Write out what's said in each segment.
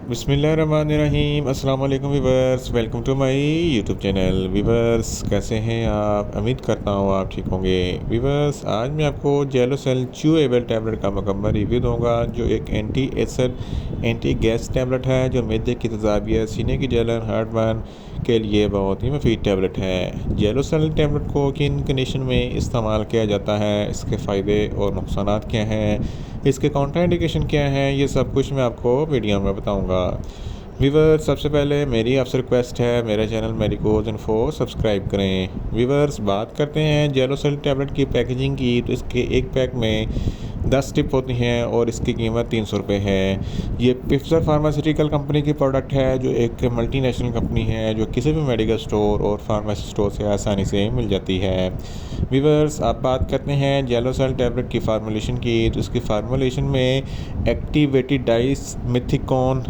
बिस्मिल्लाहिर्रहमानिर्रहीम। अस्सलाम वालेकुम viewers, welcome to my YouTube channel. Viewers कैसे हैं आप? उम्मीद करता हूँ आप ठीक होंगे। वीवर्स आज मैं आपको जेलोसेल च्यूएबल टैबलेट का मुकम्मल रिव्यू दूंगा, जो एक anti acid anti gas tablet है, जो मैदे की तेज़ाबियत, सीने की जलन, हार्टबर्न के लिए बहुत ही मुफीद टैबलेट है। जेलोसेल टैबलेट को किन कंडीशन में इस्तेमाल किया जाता है, इसके फ़ायदे और नुकसानात क्या हैं, इसके कॉन्ट्राइंडिकेशन क्या हैं, ये सब कुछ मैं आपको वीडियो में बताऊंगा। वीवर्स सबसे पहले मेरी आपसे रिक्वेस्ट है, मेरे चैनल मेडिकोज इन्फो सब्सक्राइब करें। वीवर्स बात करते हैं जेलोसेल टैबलेट की पैकेजिंग की, तो इसके एक पैक में 10 स्ट्रिप होती हैं और इसकी कीमत 300 रुपये है। ये पिफिज़र फार्मास्यूटिकल कंपनी की प्रोडक्ट है, जो एक मल्टीनेशनल कंपनी है, जो किसी भी मेडिकल स्टोर और फार्मेसी स्टोर से आसानी से मिल जाती है। वीवर्स आप बात करते हैं जेलोसेल टैबलेट की फार्मूलेशन की, तो इसकी फार्मूलेशन में activated dimethicone,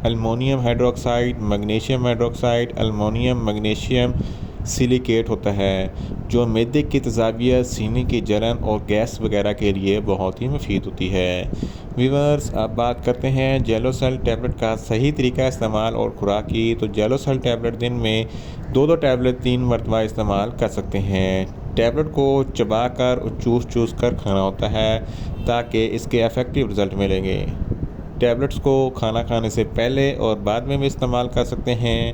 aluminium hydroxide, magnesium hydroxide, aluminium magnesium silicate होता है, जो मैदे की तेज़ाबियत, सीने की जलन और गैस वगैरह के लिए बहुत ही मुफीद होती है। वीवर्स आप बात करते हैं जेलोसेल टैबलेट का सही तरीका इस्तेमाल और खुराक की, तो जेलोसेल टैबलेट दिन में 2-2 टैबलेट 3 मरतबा इस्तेमाल कर सकते हैं। टैबलेट को चबा कर और चूस कर खाना होता है, ताकि इसके इफ़ेक्टिव रिज़ल्ट मिलेंगे। टैबलेट्स को खाना खाने से पहले और बाद में भी इस्तेमाल कर सकते हैं,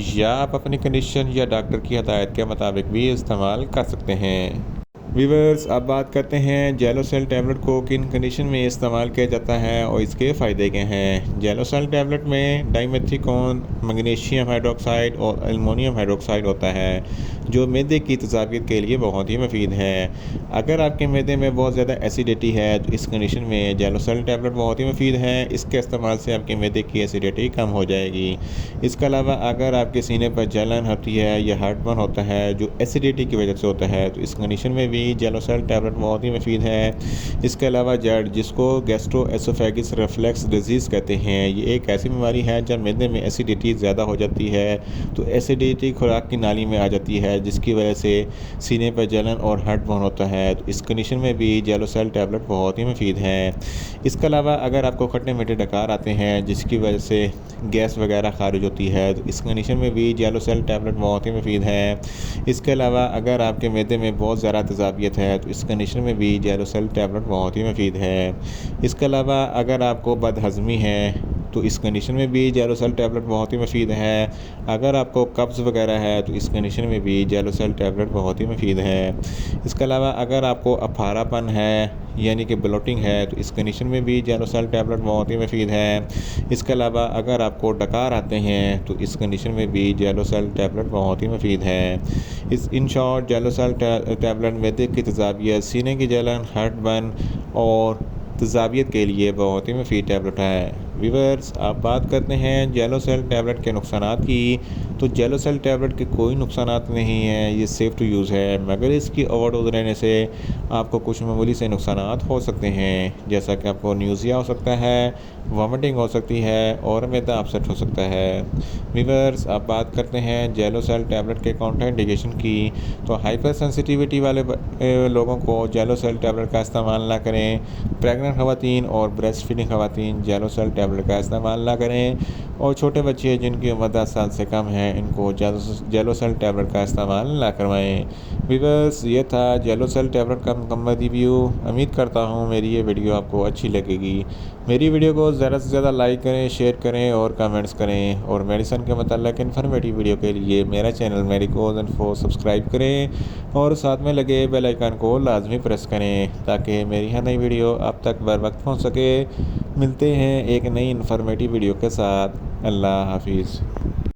या आप अपनी कंडीशन या डॉक्टर की हदायत के मुताबिक भी इस्तेमाल कर सकते हैं। वीवर्स अब बात करते हैं जेलोसेल टैबलेट को किन कंडीशन में इस्तेमाल किया जाता है और इसके फ़ायदे क्या हैं। जेलोसेल टैबलेट में डाइमेथिकोन, मैग्नीशियम हाइड्रोक्साइड और अल्मोनियम हाइड्रोक्साइड होता है, जो मैदे की तेज़ाबियत के लिए बहुत ही मुफीद है। अगर आपके मैदे में बहुत ज़्यादा एसिडिटी है, तो इस कंडीशन में जेलोसेल टैबलेट बहुत ही मुफीद है। इसके इस्तेमाल से आपके मैदे की एसिडिटी कम हो जाएगी। इसके अलावा अगर आपके सीने पर जलन होती है या हार्टबर्न होता है, जो एसिडिटी की वजह से होता है, तो इस कंडीशन में भी जेलोसेल टैबलेट बहुत ही मुफीद है। इसके अलावा जड़, जिसको गैस्ट्रोएसोफेगस रिफ्लक्स डिजीज़ कहते हैं, ये एक ऐसी बीमारी है जब मैदे में एसिडिटी ज़्यादा हो जाती है, तो एसिडिटी खुराक की नाली में आ जाती है, जिसकी वजह से सीने पर जलन और हार्टबर्न होता है। तो इस कंडीशन में भी जेलोसेल टैबलेट बहुत ही मुफीद है। इसके अलावा अगर आपको खट्टे मीठे डकार आते हैं, जिसकी वजह से गैस वगैरह खारिज होती है, तो इस कंडीशन में भी जेलोसेल टैबलेट बहुत ही मुफीद है। इसके अलावा अगर आपके मैदे में बहुत ज़्यादा तेज़ाबियत है, तो इस कंडीशन में भी जेलोसेल टैबलेट बहुत ही मुफीद है। इसके अलावा अगर आपको बदहज़मी है, तो इस कंडीशन में भी जेलोसेल टैबलेट बहुत ही मुफीद है। अगर आपको कब्ज़ वगैरह है, तो इस कंडीशन में भी जेलोसेल टैबलेट बहुत ही मुफीद है। इसके अलावा अगर आपको अफारापन है, यानी कि ब्लोटिंग है, तो इस कंडीशन में भी जेलोसेल टैबलेट बहुत ही मुफीद है। इसके अलावा अगर आपको डकार आते हैं, तो इस कंडीशन में भी जेलोसेल टैबलेट बहुत ही मुफीद है। इन शॉर्ट जेलोसेल टैबलेट मैदे की तेज़ाबियत, सीने की जलन, हार्टबर्न और तेज़ाबियत के लिए बहुत ही मुफीद टैबलेट है। वीवर्स आप बात करते हैं जेलोसेल टैबलेट के नुकसानात की, तो जेलोसेल टैबलेट के कोई नुकसानात नहीं हैं, ये सेफ़ टू यूज़ है, मगर इसकी ओवरडोज रहने से आपको कुछ मामूली से नुकसानात हो सकते हैं, जैसा कि आपको न्यूज़िया हो सकता है, वॉमिटिंग हो सकती है और मैदा अपसेट हो सकता है। वीवर्स आप बात करते हैं जेलोसेल टैबलेट के कॉन्ट्राइंडिकेशन की, तो हाइपर सेंसिटिविटी वाले लोगों को जेलोसेल टैबलेट का इस्तेमाल ना करें। प्रेग्नेंट ख़वातीन और ब्रेस्ट फीडिंग ख़वातीन जेलोसेल टैबलेट का इस्तेमाल ना करें, और छोटे बच्चे जिनकी उम्र 10 साल से कम है, इनको जेलोसेल टैबलेट का इस्तेमाल ना करवाएं। वीवर्स ये था जेलोसेल टैबलेट का मुकम्मल रिव्यू। उम्मीद करता हूँ मेरी ये वीडियो आपको अच्छी लगेगी। मेरी वीडियो को ज़्यादा से ज़्यादा लाइक करें, शेयर करें और कमेंट्स करें, और मेडिसिन के मतलब इन्फॉर्मेटिव वीडियो के लिए मेरा चैनल मेडिकोज इन्फो सब्सक्राइब करें और साथ में लगे बेल आइकन को लाजमी प्रेस करें, ताकि मेरी हर नई वीडियो आप तक बर वक्त पहुँच सके। मिलते हैं एक नई इन्फॉर्मेटिव वीडियो के साथ। अल्लाह हाफिज़।